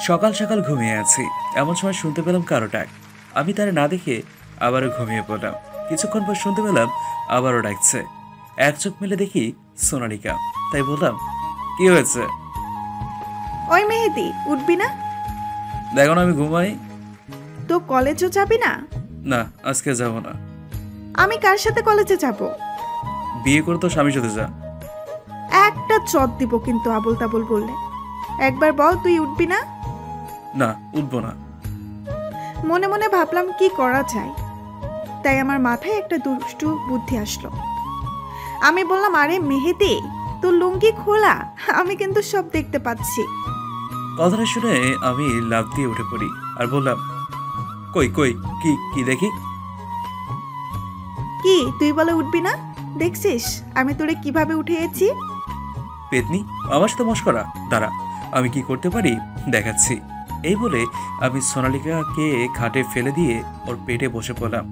সকাল সকাল ঘুমিয়ে আছি, এমন সময় শুনতে পেলাম কারো ডাক। আমি তারে না দেখে আবারও ঘুমিয়ে পড়লাম। কিছুক্ষণ পর শুনতে পেলাম আবারও ডাকছে। এক চোখ মেলে দেখি সোনালিকা। তাই বললাম, কি হয়েছে? ওই মেহেদি, উঠবি না? দেখো না আমি ঘুমাই। তো কলেজও যাবি না? না, আজকে যাব না। আমি কার সাথে কলেজে যাব? বিয়ে করে তো স্বামীর সাথে যা। একটা চট দিব কিন্তু আবল তাবল বললে। একবার বল তুই উঠবি না? না, উঠবো না। মনে মনে ভাবলাম কি করা যায়, তাই আমার মাথায় একটা দুষ্টু বুদ্ধি আসলো। আমি বললাম, আরে মেহেদি, তোর লুঙ্গি খোলা, আমি কিন্তু সব দেখতে পাচ্ছি। কথাটা শুনে আমি লাফ দিয়ে উঠে পড়ি আর বললাম, কই কই, কি কি দেখি? কি তুই বলে উঠবি না? দেখছিস আমি তোরে কিভাবে উঠিয়েছি? পেতনি, আমার সাথে মশকরা? দাঁড়া, আমি কি করতে পারি দেখাচ্ছি। এই বলে আমি সোনালিকাকে খাটে ফেলে দিয়ে ওর পেটে বসে পড়লাম।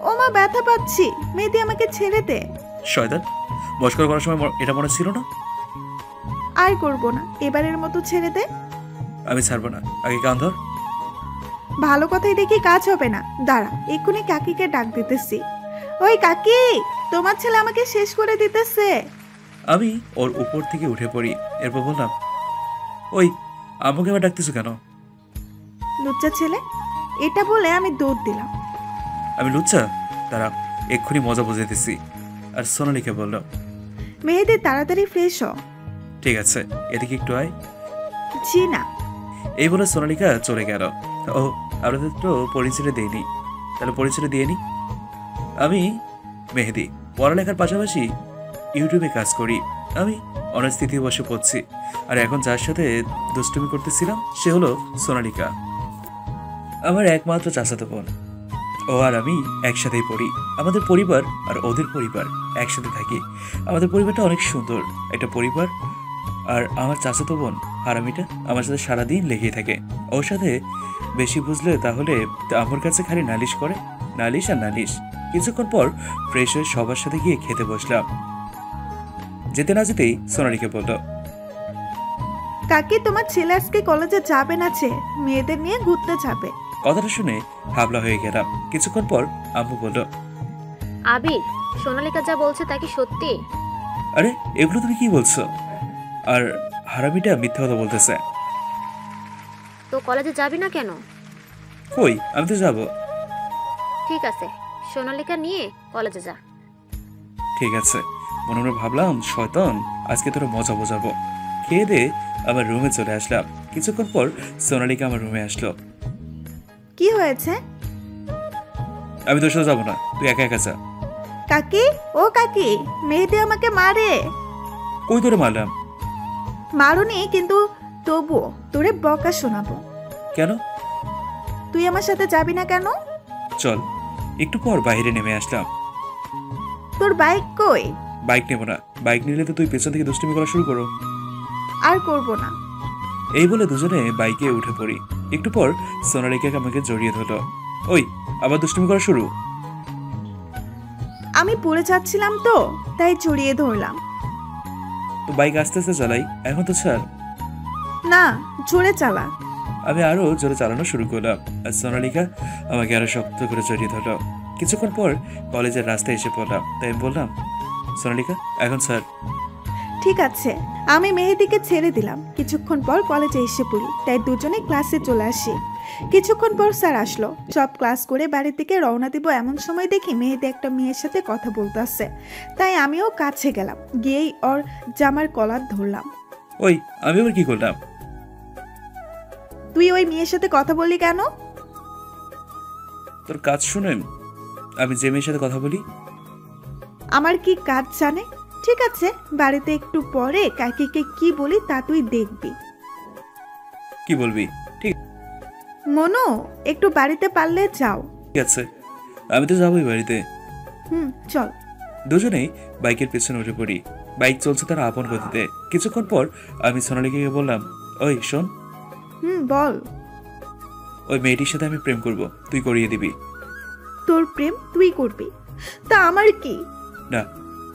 ও মা, ব্যথা পাচ্ছি, মেহেদি আমাকে ছেড়ে দে। শয়তান, মশকরা করার সময় এটা মনে ছিল না? আর করব না, এবারের মতো ছেড়ে দে। আমি ছাড়বো না, আগে কান ধর। ভালো কথাই দেখি কাজ হবে না, দাঁড়া এক্ষুনি কাকিকে ডাক দিতেছি। ওই কাকি, তোমার ছেলে আমাকে শেষ করে দিতেছে। আমি ওর উপর থেকে উঠে পড়ি, এরপর বললাম, ওই আমাকে আবার ডাকতেছো কেন? লুচ্চা ছেলে, এটা বলে আমি দৌড় দিলাম। আমি লুচ্চা? তারা এক্ষুনি মজা বুঝাইতেছি। আর সোনালিকা বলল, মেহেদি তাড়াতাড়ি ফ্রেশ হ। ঠিক আছে, এদিকে একটু আয়। জি না। এই বলে সোনালিকা চলে গেল। ও, আপনাদের তো পরিচয় দেয়নি, তাহলে পরিচয় দিয়ে নি। আমি মেহেদি, পড়ালেখার পাশাপাশি ইউটিউবে কাজ করি। আমি অনার্স তৃতীয় বর্ষে পড়ছি। আর এখন যার সাথে দুষ্টুমি করতেছিলাম সে হলো সোনালিকা, আমার একমাত্র চাচাতো বোন। ও আর আমি একসাথেই পড়ি। আমাদের পরিবার আর ওদের পরিবার একসাথে থাকি। আমাদের পরিবারটা অনেক সুন্দর একটা পরিবার। আর আমার চাচাতো বোন হারামিটা আমার সাথে সারাদিন লেগেই থাকে। ওর সাথে বেশি বুঝলে তাহলে আমার কাছে খালি নালিশ করে, নালিশ আর নালিশ। কিছুক্ষণ পর ফ্রেশ হয়ে সবার সাথে গিয়ে খেতে বসলাম। যেতে না যেতেই সোনালিকে বলল, কাকি, তোমার ছেলে আজকে কলেজে যাবে না, মেয়েদের নিয়ে ঘুরতে যাবে। কথাটা শুনে হাবলা হয়ে গেলাম। কিছুক্ষণ পর আম্মু বলল, আবির, সোনালিকা যা বলছে তা কি সত্যি? আরে এগুলো তুমি কি বলছো? আর হারামিটা মিথ্যা কথা বলতেছে। তো কলেজে যাবি না কেন? কই, আমি তো যাবো। ঠিক আছে, সোনালিকা নিয়ে কলেজে যা। ঠিক আছে। মনে মনে ভাবলাম, শয়তান, আজকে তোরা মজা বোঝাবো। খেয়ে দিয়ে আমার রুমে চলে আসলাম। কিছুক্ষণ পর সোনালিকা আমার রুমে আসলো। কি হয়েছে? আমি তোর সাথে যাবো না, তুই একা একা যা। কাকি, ও কাকি, মেহেদি আমাকে মারে। কই তোরে মারলাম? মারুনি, কিন্তু তবুও তোরে বকা শোনাবো। কেন? তুই আমার সাথে যাবি না কেন? চল। একটু পর বাইরে নেমে আসলাম। তোর বাইক কই? বাইক নেবো না, বাইক নিলে তো তুই পেছন থেকে দুষ্টুমি করা শুরু করো। আর করব না। এই বলে দুজনে বাইকে উঠে পড়ি। একটু পর সোনালিকা আমাকে জড়িয়ে ধরলো। ওই, আবার দুষ্টুমি করা শুরু? আমি পড়ে যাচ্ছিলাম তো, তাই জড়িয়ে ধরলাম। তো বাইক আস্তে আস্তে চালাই, এখন তো ছাড়। না, জোরে চালা। আমি আরো জোরে চালানো শুরু করলাম। আর সোনালিকা আমাকে আরো শক্ত করে জড়িয়ে ধরলো। কিছুক্ষণ পর কলেজের রাস্তায় এসে পড়লাম। তাই আমি বললাম, সোনালিকা এখন স্যার। ঠিক আছে, আমি মেহেদিকে ছেড়ে দিলাম। কিছুক্ষণ পর কলেজে এসে পড়ি, তাই দুজনে ক্লাসে চলে আসি। কিছুক্ষণ পর স্যার আসলো। সব ক্লাস করে বাড়ির দিকে রওনা দিব এমন সময় দেখি মেহেদি একটা মেয়ের সাথে কথা বলতেছে। তাই আমিও কাছে গেলাম, গিয়েই ওর জামার কলার ধরলাম। ওই, আমি আবার কি করলাম? তুই ওই মেয়ের সাথে কথা বললি কেন? তোর কাজ শুনেন আমি যে মেয়ের সাথে কথা বলি। আমার কি কাজ জানে? ঠিক আছে, বাড়িতে একটু পরে কাকিকে কি বলি তা তুই দেখবি। কি বলবি? ঠিক মনু, একটু বাড়িতে পারলে যাও। আছে, আমি তো যাবোই বাড়িতে। চল। দুজনেই বাইকের পেছনে উঠে পড়ি। বাইক চলছে তার আপন গতিতে। কিছুক্ষণ পর আমি সোনালিকাকে বললাম, ওই শোন। বল। ওই মেয়েটির সাথে আমি প্রেম করব, তুই করিয়ে দিবি। তোর প্রেম তুই করবি, তা আমার কি? না,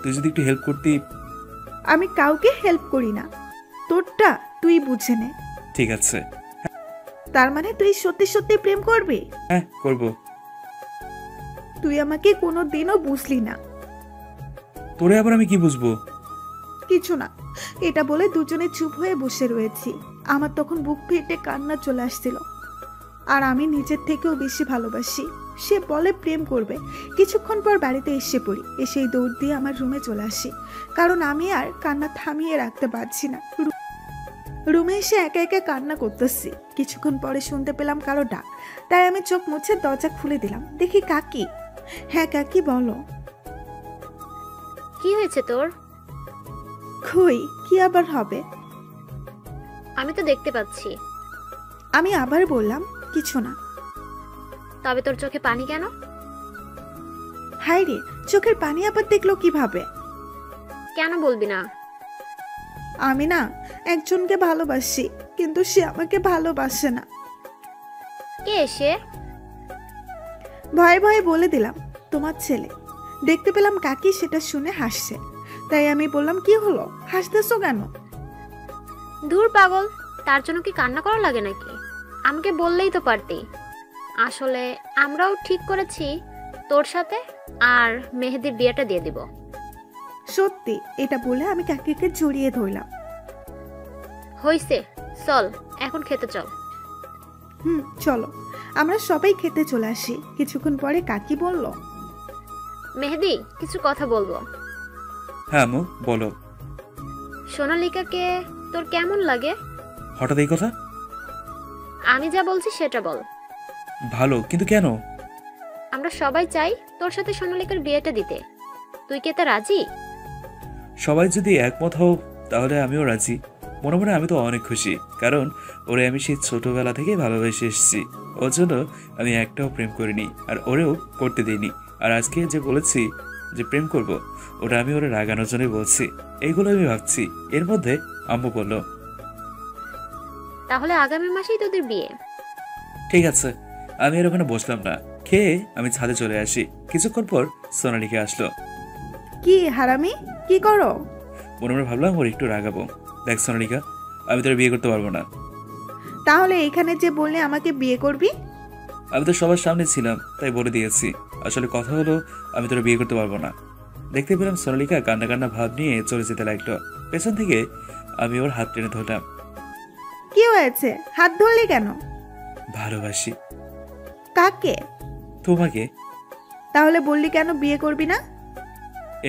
তুই যদি একটু হেল্প করতি। আমি কাউকে হেল্প করি না, তোরটা তুই বুঝে নে। ঠিক আছে। তার মানে তুই সত্যি সত্যি প্রেম করবি? হ্যাঁ, করব। তুই আমাকে কোনো দিনও বুঝলি না। তোরে আবার আমি কি বুঝবো? কিছু না, এটা বলে দুজনে চুপ হয়ে বসে রয়েছি। আমার তখন বুক ফেটে কান্না চলে আসছিল। আর আমি নিজের থেকেও বেশি ভালোবাসি। সে বলে প্রেম করবে। কিছুক্ষণ পর বাড়িতে এসে পড়ি। এসেই দৌড় দিয়ে আমার রুমে চলে আসি, কারণ আমি আর কান্না থামিয়ে রাখতে পারছি না। রুমে এসে একা একা কান্না করতেছি। কিছুক্ষণ পরে শুনতে পেলাম কারো ডাক, তাই আমি চোখ মুছে দরজা খুলে দিলাম। দেখি কাকি। হ্যাঁ কাকি, বলো। কি হয়েছে তোর? কই, কি আবার হবে? আমি তো দেখতে পাচ্ছি। আমি আবার বললাম, কিছু না। তবে তোর চোখে পানি কেন? হায় রে, চোখের পানি আবার দেখলো কিভাবে? কেন বলবি না? আমি না একজনকে ভালোবাসি, কিন্তু সে আমাকে ভালোবাসে না। কে এসে? ভয়ে ভয়ে বলে দিলাম, তোমার ছেলে। দেখতে পেলাম কাকি সেটা শুনে হাসছে, তাই আমি বললাম, কি হলো, হাসতেছো কেন? দূর পাগল, তার জন্য কি কান্না করা লাগে নাকি? আমাকে বললেই তো পারতি। আসলে আমরাও ঠিক করেছি তোর সাথে আর মেহেদির বিয়েটা দিয়ে দিব। সত্যি? এটা বলে আমি কাকিকে জড়িয়ে ধরলাম। হইছে, চল এখন খেতে চল। চলো। আমরা সবাই খেতে চলে আসি। কিছুক্ষণ পরে কাকি বলল, মেহেদি, কিছু কথা বলবো। হ্যাঁ আম্মু, বলো। সোনালিকাকে তোর কেমন লাগে? হঠাৎ এই কথা? আমি যা বলছি সেটা বল। ভালো, কিন্তু কেন? আমরা সবাই চাই তোর সাথে সোনালিকার বিয়েটা দিতে। তুই কি এতে রাজি? সবাই যদি একমত হও তাহলে আমিও রাজি। মনে মনে আমি তো অনেক খুশি, কারণ ওরে আমি সেই ছোটবেলা থেকে ভালোবেসে এসেছি। ওর জন্য আমি একটাও প্রেম করিনি, আর ওরেও করতে দিইনি। আর আজকে যে বলেছি যে প্রেম করব, ওটা আমি ওরে রাগানোর জন্যই বলছি। এইগুলো আমি ভাবছি। এর মধ্যে আম্মু বলল, তাহলে আগামী মাসেই তোদের বিয়ে। ঠিক আছে। আমি আর ওখানে বসলাম না, খেয়ে আমি ছাদে চলে আসি। কিছুক্ষণ পর সোনালিকা আসলো। কি হারামি, কি করো? মনে মনে ভাবলাম ওর একটু রাগাবো। দেখ সোনালিকা, আমি তোর বিয়ে করতে পারবো না। তাহলে এখানে যে বললে আমাকে বিয়ে করবি? আমি তো সবার সামনে ছিলাম, তাই বলে দিয়েছি। আসলে কথা হলো, আমি তোর বিয়ে করতে পারবো না। দেখতে পেলাম সোনালিকা কান্না কান্না ভাব নিয়ে চলে যেতে লাগলো। পেছন থেকে আমি ওর হাত টেনে ধরলাম। কি হয়েছে, হাত ধরলি কেন? ভালোবাসি। কাকে? তোমাকে। তাহলে বললি কেন বিয়ে করবি না?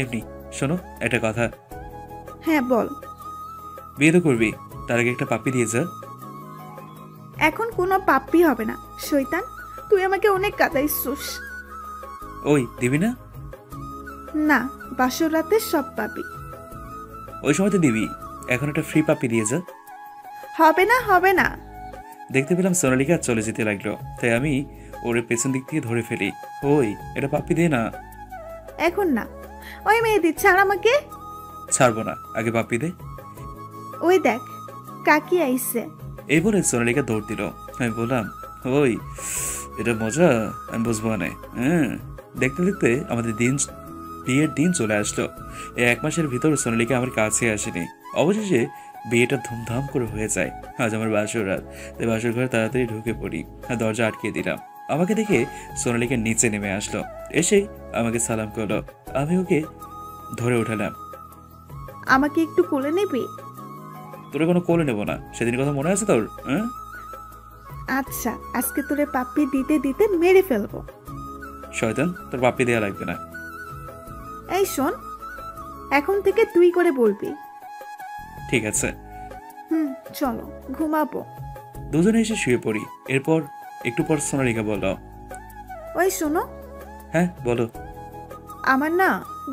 এমনি। শোনো, একটা কথা। হ্যাঁ বল। বিয়ে তো করবি, তার আগে একটা পাপ্পি দিয়ে যা। এখন কোনো পাপ্পি হবে না, শয়তান। তুই আমাকে অনেক কাঁদাইছিস। ওই দিবি না? না, বাসর রাতে সব পাবি। ওই সময় তো দিবি। এখন একটা ফ্রি পাপ্পি দিয়ে যা। হবে না, হবে না। দেখতে পেলাম সোনালিকা চলে যেতে লাগলো, তাই আমি ওর পেছন দিক থেকে ধরে ফেলি। ওই, এটা পাপ্পি দে না। এখন না। ওই মেহেদি, ছাড় আমাকে। ছাড়বো না, আগে পাপ্পি দে। ওই দেখ, কাকি আইছে। এই বলে সোনালিকা দৌড় দিল। আমি বললাম, ওই, এটা মজা, আমি বুঝবো না। হ্যাঁ। দেখতে দেখতে আমাদের বিয়ের দিন চলে আসলো। এই 1 মাসের ভিতর সোনালিকা আমার কাছে আসেনি। অবশেষে বিয়েটা ধুমধাম করে হয়ে যায়। আজ আমার বাসর রাত, তাই বাসর ঘরে তাড়াতাড়ি ঢুকে পড়ি আর দরজা আটকে দিলাম। আমাকে দেখে সোনালিকা নিচে নেমে আসলো, এসে আমাকে সালাম করলো। আমি ওকে ধরে উঠালাম। আমাকে একটু কোলে নিবি? তোরে কোনো কোলে নেবো না, সেদিন কথা মনে আছে তোর? হ্যাঁ। আচ্ছা, আজকে তোরে পাপ্পি দিতে দিতে মেরে ফেলবো। শয়তান, তোর পাপ্পি দেয়া লাগবে না। এই শোন, এখন থেকে তুই করে বলবি। ঠিক আছে। চলো ঘুমাবো। দুজনে এসে শুয়ে পড়ি। এরপর একটু পর সোনালিকা বলল, ওই শোনো, হ্যাঁ বলো। আমার না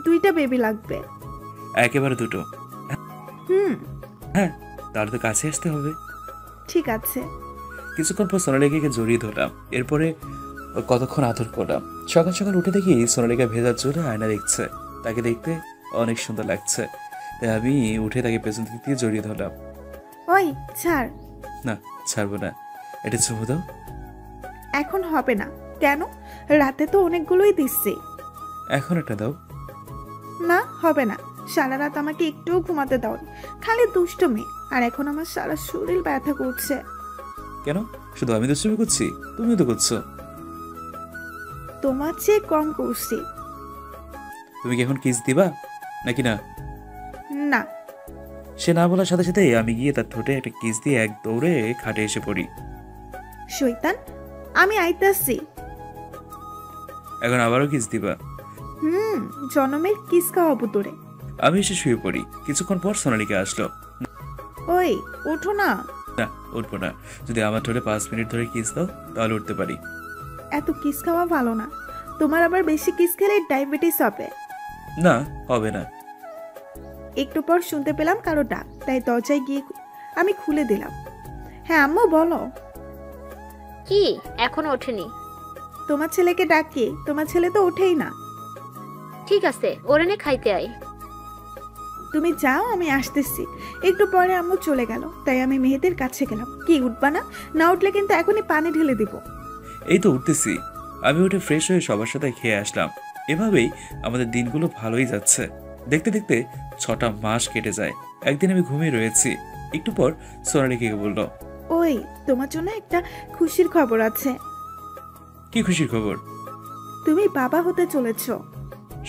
2টা বেবি লাগবে। একেবারে 2টো? হ্যাঁ, তাহলে তো কাছে আসতে হবে। ঠিক আছে। কিছুক্ষণ পর সোনালিকাকে জড়িয়ে ধরলাম। এরপরে কতক্ষণ আদর করলাম। সকাল সকাল উঠে দেখি সোনালিকা ভেজা চুলে আয়না দেখছে। তাকে দেখতে অনেক সুন্দর লাগছে, তাই আমি উঠে তাকে পেছন দিক দিয়ে জড়িয়ে ধরলাম। ওই ছাড়। না, ছাড়বো না। এটা চুমু দাও। এখন হবে না। কেন? রাতে তো অনেকগুলোই দিচ্ছি। এখন একটা দাও। না, হবে না। সারা রাত আমাকে একটুও ঘুমাতে দাও, খালি দুষ্টুমি। আর এখন আমার সারা শরীর ব্যথা করছে। কেন? শুধু আমি দুষ্টুমি করছি? তুমিও তো করছো। তোমার চেয়ে কম করছি। তুমি কি এখন কিস দিবা নাকি না? না। সে না বলার সাথে সাথে আমি গিয়ে তার ঠোঁটে একটা কিস দিয়ে এক দৌড়ে খাটে এসে পড়ি। শয়তান, আমি আইতাছি। এখন আবারও কিস দিবা? জনমের কিস খাওয়াবো তোরে। আমি এসে শুয়ে পড়ি। কিছুক্ষণ পর সোনালিকা আসলো। ওই ওঠো না। না, উঠবো না। যদি আমার ঠোঁটে 5 মিনিট ধরে কিস দাও তাহলে উঠতে পারি। এত কিস খাওয়া ভালো না, তোমার আবার বেশি কিস খেলে ডায়াবেটিস হবে। না, হবে না। একটু পর শুনতে পেলাম কারো ডাক, তাই দরজায় গিয়ে আমি খুলে দিলাম। হ্যাঁ আম্মু বলো। কি এখনো ওঠেনি? তোমার ছেলেকে ডাকি, তোমার ছেলে তো ওঠেই না। ঠিক আছে, ওরে নে খাইতে আয়। তুমি যাও, আমি আসতেছি। একটু পরে আম্মু চলে গেল, তাই আমি মেহেদির কাছে গেলাম। কি উঠবা না? না উঠলে কিন্তু এখনই পানি ঢেলে দিব। এই তো উঠতেছি। আমি উঠে ফ্রেশ হয়ে সবার সাথে খেয়ে আসলাম। এভাবেই আমাদের দিনগুলো ভালোই যাচ্ছে। দেখতে দেখতে 6টা মাস কেটে যায়। একদিন আমি ঘুমিয়ে রয়েছি। একটু পর সোনালিকে বলল, ওই তোমার জন্য একটা খুশির খবর আছে। কি খুশির খবর? তুমি বাবা হতে চলেছ।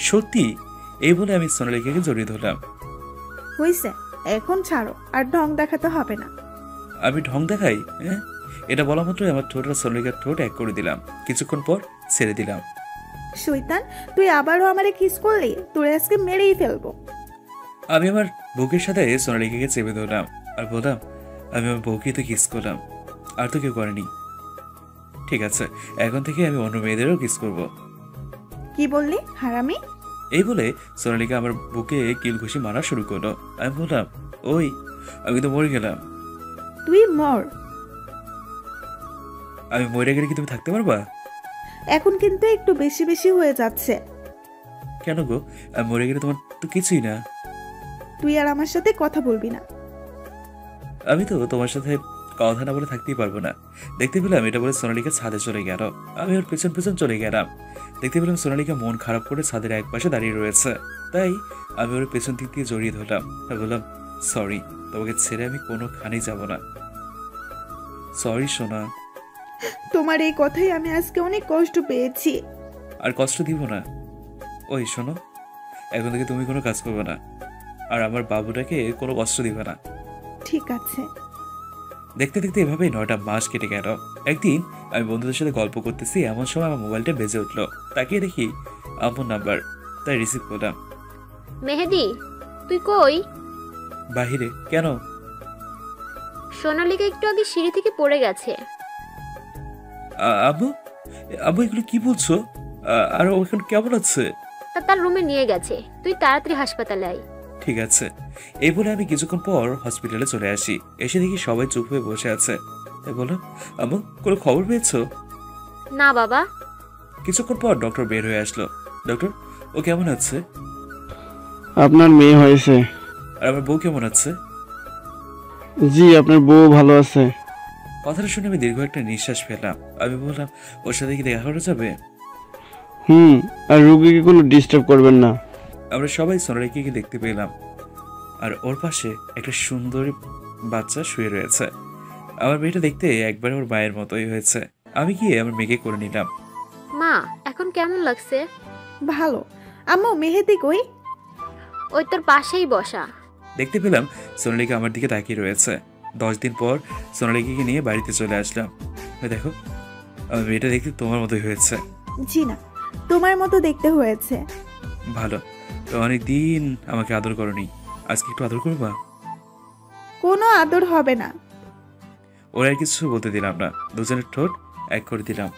সত্যি? এই বলে আমি সোনালিকাকে জড়িয়ে ধরলাম। হইছে, এখন ছাড়ো, আর ঢং দেখাতে হবে না। আমি ঢং দেখাই? হ্যাঁ, এটা বলা মাত্রই আমার ঠোঁট আর সোনালিকার ঠোঁট এক করে দিলাম। কিছুক্ষণ পর ছেড়ে দিলাম। শয়তান, তুই আবারও আমারে কিস করলি, তোরে আজকে মেরেই ফেলবো। আমি আমার বুকের সাথে সোনালিকাকে চেপে ধরলাম আর বললাম, আমি আমার বউকে তো কিস করলাম, আর তো কেউ করেনি। ঠিক আছে, এখন থেকে আমি অন্য মেয়েদেরও কিস করব। কি বললি হারামি? এই বলে সোনালিকা আমার বুকে কিল ঘুষি মারা শুরু করলো। আমি বললাম, ওই আমি তো মরে গেলাম। তুই মর। আমি মরে গেলে কি তুমি থাকতে পারবা? এখন কিন্তু একটু বেশি বেশি হয়ে যাচ্ছে। কেন গো? আমি মরে গেলে তোমার তো কিছুই না। তুই আর আমার সাথে কথা বলবি না। আমি তো তোমার সাথে কথা না বলে থাকতেই পারবো না। দেখতে পেলাম এটা বলে সোনালিকা ছাদে চলে গেল। আমি ওর পেছন পেছন চলে গেলাম। দেখতে পেলাম সোনালিকা মন খারাপ করে ছাদের এক পাশে দাঁড়িয়ে রয়েছে। তাই আমি ওর পেছন দিক দিয়ে জড়িয়ে ধরলাম আর বললাম, সরি, তোমাকে ছেড়ে আমি কোনোখানেই যাব না। সরি সোনা। তোমার এই কথাই আমি আজকে অনেক কষ্ট পেয়েছি। আর কষ্ট দিব না। ওই শোনো, এখন থেকে তুমি কোনো কাজ করবে না, আর আমার বাবুটাকে কোনো কষ্ট দিবে না। ঠিক আছে। দেখতে দেখতে এভাবেই 9টা মাস কেটে গেল। একদিন আমি বন্ধুদের সাথে গল্প করতেছি, এমন সময় আমার মোবাইলটা বেজে উঠলো। তাকিয়ে দেখি আম্মুর নাম্বার, তাই রিসিভ করলাম। মেহেদি, তুই কই? বাহিরে। কেন? সোনালিকা একটু আগে সিঁড়ি থেকে পড়ে গেছে। আম্মু? আম্মু এগুলো কি বলছো? আর ও এখন কেমন আছে? তার রুমে নিয়ে গেছে, তুই তাড়াতাড়ি হাসপাতালে আয়। ঠিক আছে। এই বলে আমি কিছুক্ষণ পর হসপিটালে চলে আসি। এসে দেখি সবাই চুপ হয়ে বসে আছে। তাই বললাম, আম্মু কোনো খবর পেয়েছো? না বাবা। কিছুক্ষণ পর ডক্টর বের হয়ে আসলো। ডক্টর, ও কেমন আছে? আপনার মেয়ে হয়েছে। আর আমার বউ কেমন আছে? জি, আপনার বউ ভালো আছে। কথাটা শুনে আমি দীর্ঘ একটা নিঃশ্বাস ফেললাম। আমি বললাম, ওর সাথে কি দেখা করা যাবে? আর রোগীকে কোনো ডিস্টার্ব করবেন না। আমরা সবাই সোনালিকে দেখতে পেলাম, আর ওর পাশে একটা সুন্দরী বাচ্চা শুয়ে রয়েছে। আমার মেয়েটা দেখতে একবার ওর মায়ের মতোই হয়েছে। আমি গিয়ে আমার মেয়েকে করে নিলাম। মা, এখন কেমন লাগছে? ভালো। আম্মু মেহেদি কই? ওই তোর পাশেই বসা। দেখতে পেলাম সোনালিকা আমার দিকে তাকিয়ে রয়েছে। 10 দিন পর সোনালিকে নিয়ে বাড়িতে চলে আসলাম। দেখো, আমার মেয়েটা দেখতে তোমার মতোই হয়েছে। জি না, তোমার মতো দেখতে হয়েছে। ভালো, তো অনেকদিন আমাকে আদর করনি, আজকে একটু আদর করবা? কোনো আদর হবে না। ওরা আর কিছু বলতে দিলাম না, দুজনের ঠোঁট এক করে দিলাম।